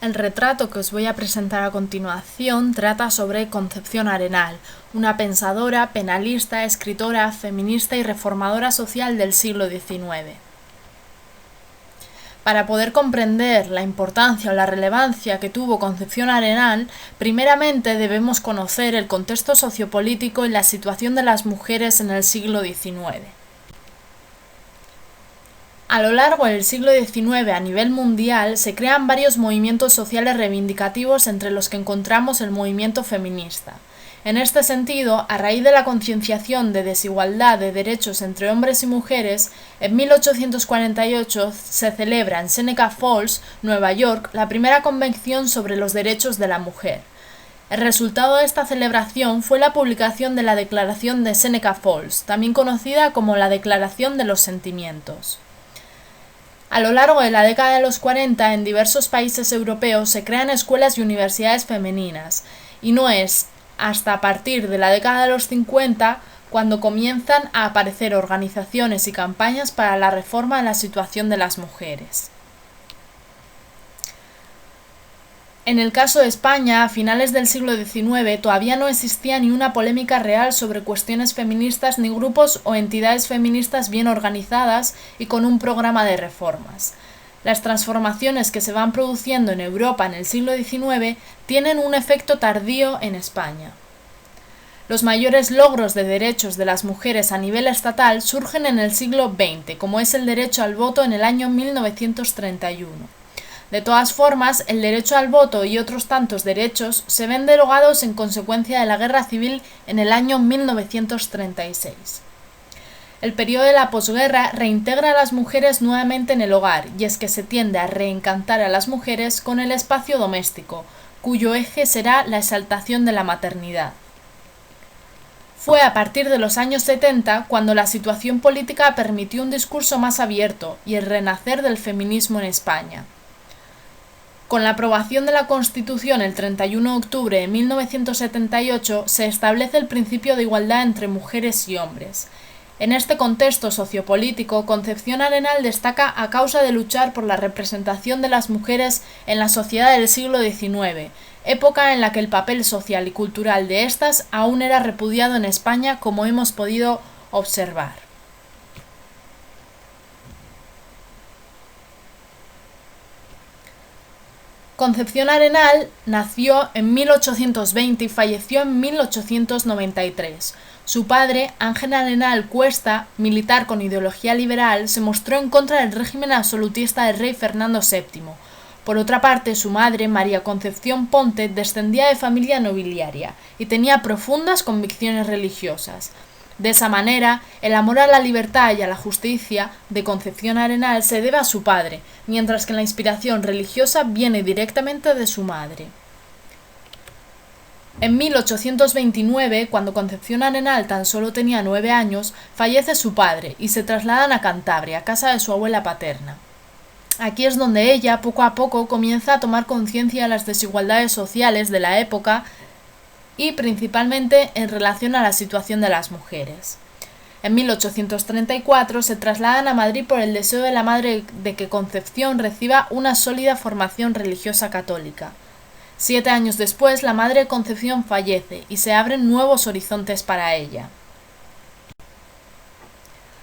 El retrato que os voy a presentar a continuación trata sobre Concepción Arenal, una pensadora, penalista, escritora, feminista y reformadora social del siglo XIX. Para poder comprender la importancia o la relevancia que tuvo Concepción Arenal, primeramente debemos conocer el contexto sociopolítico y la situación de las mujeres en el siglo XIX. A lo largo del siglo XIX a nivel mundial se crean varios movimientos sociales reivindicativos entre los que encontramos el movimiento feminista. En este sentido, a raíz de la concienciación de desigualdad de derechos entre hombres y mujeres, en 1848 se celebra en Seneca Falls, Nueva York, la primera convención sobre los derechos de la mujer. El resultado de esta celebración fue la publicación de la Declaración de Seneca Falls, también conocida como la Declaración de los Sentimientos. A lo largo de la década de los 40, en diversos países europeos se crean escuelas y universidades femeninas, y no es hasta a partir de la década de los 50 cuando comienzan a aparecer organizaciones y campañas para la reforma de la situación de las mujeres. En el caso de España, a finales del siglo XIX, todavía no existía ni una polémica real sobre cuestiones feministas ni grupos o entidades feministas bien organizadas y con un programa de reformas. Las transformaciones que se van produciendo en Europa en el siglo XIX tienen un efecto tardío en España. Los mayores logros de derechos de las mujeres a nivel estatal surgen en el siglo XX, como es el derecho al voto en el año 1931. De todas formas, el derecho al voto y otros tantos derechos se ven derogados en consecuencia de la Guerra Civil en el año 1936. El periodo de la posguerra reintegra a las mujeres nuevamente en el hogar, y es que se tiende a reencantar a las mujeres con el espacio doméstico, cuyo eje será la exaltación de la maternidad. Fue a partir de los años 70 cuando la situación política permitió un discurso más abierto y el renacer del feminismo en España. Con la aprobación de la Constitución el 31 de octubre de 1978 se establece el principio de igualdad entre mujeres y hombres. En este contexto sociopolítico, Concepción Arenal destaca a causa de luchar por la representación de las mujeres en la sociedad del siglo XIX, época en la que el papel social y cultural de éstas aún era repudiado en España, como hemos podido observar. Concepción Arenal nació en 1820 y falleció en 1893. Su padre, Ángel Arenal Cuesta, militar con ideología liberal, se mostró en contra del régimen absolutista del rey Fernando VII. Por otra parte, su madre, María Concepción Ponte, descendía de familia nobiliaria y tenía profundas convicciones religiosas. De esa manera, el amor a la libertad y a la justicia de Concepción Arenal se debe a su padre, mientras que la inspiración religiosa viene directamente de su madre. En 1829, cuando Concepción Arenal tan solo tenía 9 años, fallece su padre y se trasladan a Cantabria, casa de su abuela paterna. Aquí es donde ella, poco a poco, comienza a tomar conciencia de las desigualdades sociales de la época y principalmente en relación a la situación de las mujeres. En 1834 se trasladan a Madrid por el deseo de la madre de que Concepción reciba una sólida formación religiosa católica. 7 años después, la madre de Concepción fallece y se abren nuevos horizontes para ella.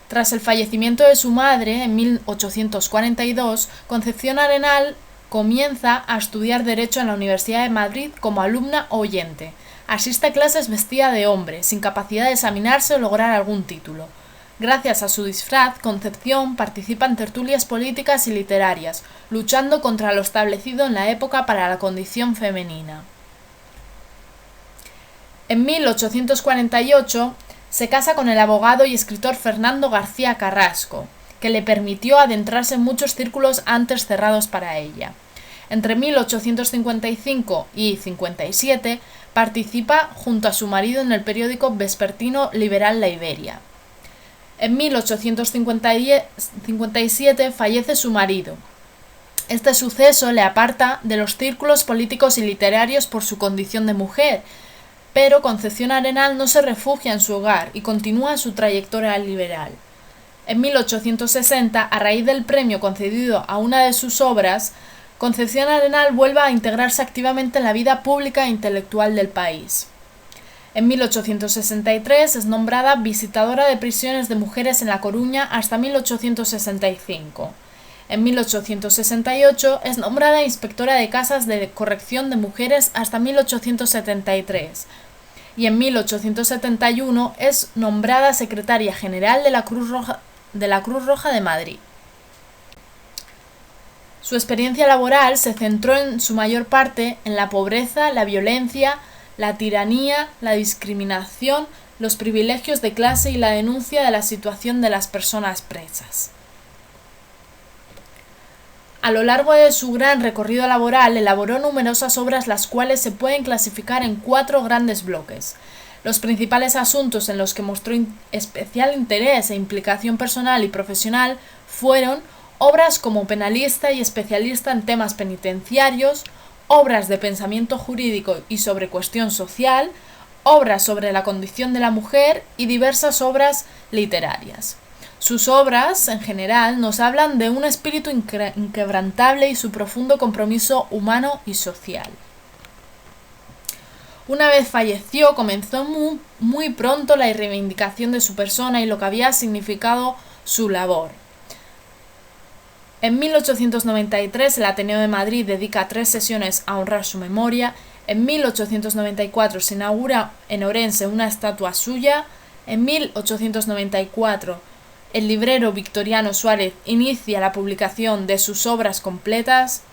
Tras el fallecimiento de su madre, en 1842, Concepción Arenal comienza a estudiar Derecho en la Universidad de Madrid como alumna oyente. Asiste a clases vestida de hombre, sin capacidad de examinarse o lograr algún título. Gracias a su disfraz, Concepción participa en tertulias políticas y literarias, luchando contra lo establecido en la época para la condición femenina. En 1848 se casa con el abogado y escritor Fernando García Carrasco, que le permitió adentrarse en muchos círculos antes cerrados para ella. Entre 1855 y 57 participa junto a su marido en el periódico vespertino liberal La Iberia. En 1857 fallece su marido. Este suceso le aparta de los círculos políticos y literarios por su condición de mujer, pero Concepción Arenal no se refugia en su hogar y continúa su trayectoria liberal. En 1860, a raíz del premio concedido a una de sus obras, Concepción Arenal vuelve a integrarse activamente en la vida pública e intelectual del país. En 1863 es nombrada visitadora de prisiones de mujeres en La Coruña hasta 1865. En 1868 es nombrada inspectora de casas de corrección de mujeres hasta 1873. Y en 1871 es nombrada secretaria general de la Cruz Roja de Madrid. Su experiencia laboral se centró en su mayor parte en la pobreza, la violencia, la tiranía, la discriminación, los privilegios de clase y la denuncia de la situación de las personas presas. A lo largo de su gran recorrido laboral elaboró numerosas obras, las cuales se pueden clasificar en 4 grandes bloques. Los principales asuntos en los que mostró especial interés e implicación personal y profesional fueron obras como penalista y especialista en temas penitenciarios, obras de pensamiento jurídico y sobre cuestión social, obras sobre la condición de la mujer y diversas obras literarias. Sus obras, en general, nos hablan de un espíritu inquebrantable y su profundo compromiso humano y social. Una vez falleció, comenzó muy pronto la reivindicación de su persona y lo que había significado su labor. En 1893 el Ateneo de Madrid dedica 3 sesiones a honrar su memoria. En 1894 se inaugura en Orense una estatua suya. En 1894 el librero Victoriano Suárez inicia la publicación de sus obras completas.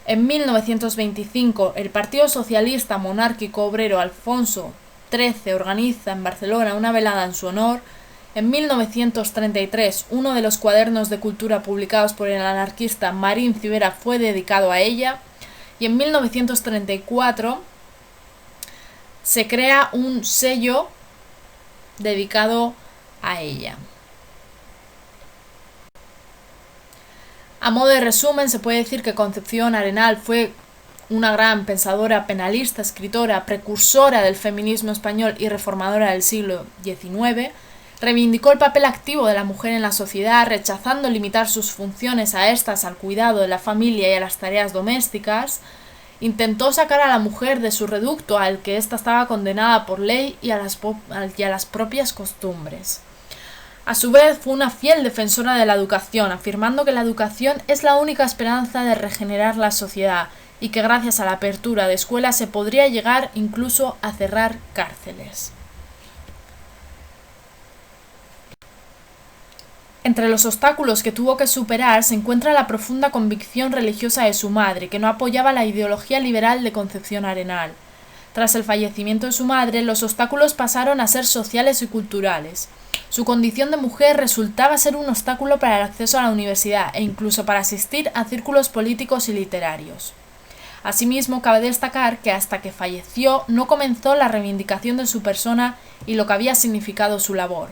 En 1925 el Partido Socialista Monárquico Obrero Alfonso XIII organiza en Barcelona una velada en su honor. En 1933 uno de los cuadernos de cultura publicados por el anarquista Marín Civera fue dedicado a ella. Y en 1934 se crea un sello dedicado a ella. A modo de resumen, se puede decir que Concepción Arenal fue una gran pensadora, penalista, escritora, precursora del feminismo español y reformadora del siglo XIX. Reivindicó el papel activo de la mujer en la sociedad, rechazando limitar sus funciones a estas al cuidado de la familia y a las tareas domésticas. Intentó sacar a la mujer de su reducto al que ésta estaba condenada por ley y a las propias costumbres. A su vez, fue una fiel defensora de la educación, afirmando que la educación es la única esperanza de regenerar la sociedad y que gracias a la apertura de escuelas se podría llegar incluso a cerrar cárceles. Entre los obstáculos que tuvo que superar se encuentra la profunda convicción religiosa de su madre, que no apoyaba la ideología liberal de Concepción Arenal. Tras el fallecimiento de su madre, los obstáculos pasaron a ser sociales y culturales. Su condición de mujer resultaba ser un obstáculo para el acceso a la universidad e incluso para asistir a círculos políticos y literarios. Asimismo, cabe destacar que hasta que falleció no comenzó la reivindicación de su persona y lo que había significado su labor.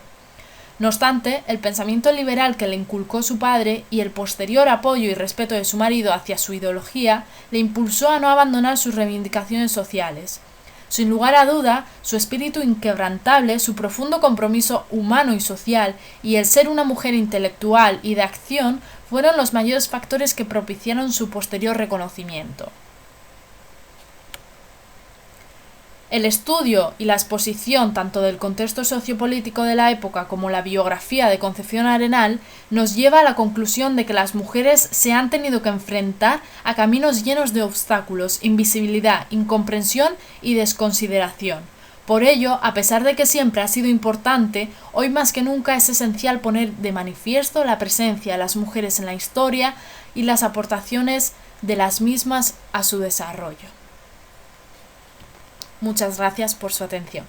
No obstante, el pensamiento liberal que le inculcó su padre y el posterior apoyo y respeto de su marido hacia su ideología le impulsó a no abandonar sus reivindicaciones sociales. Sin lugar a duda, su espíritu inquebrantable, su profundo compromiso humano y social y el ser una mujer intelectual y de acción fueron los mayores factores que propiciaron su posterior reconocimiento. El estudio y la exposición tanto del contexto sociopolítico de la época como la biografía de Concepción Arenal nos lleva a la conclusión de que las mujeres se han tenido que enfrentar a caminos llenos de obstáculos, invisibilidad, incomprensión y desconsideración. Por ello, a pesar de que siempre ha sido importante, hoy más que nunca es esencial poner de manifiesto la presencia de las mujeres en la historia y las aportaciones de las mismas a su desarrollo. Muchas gracias por su atención.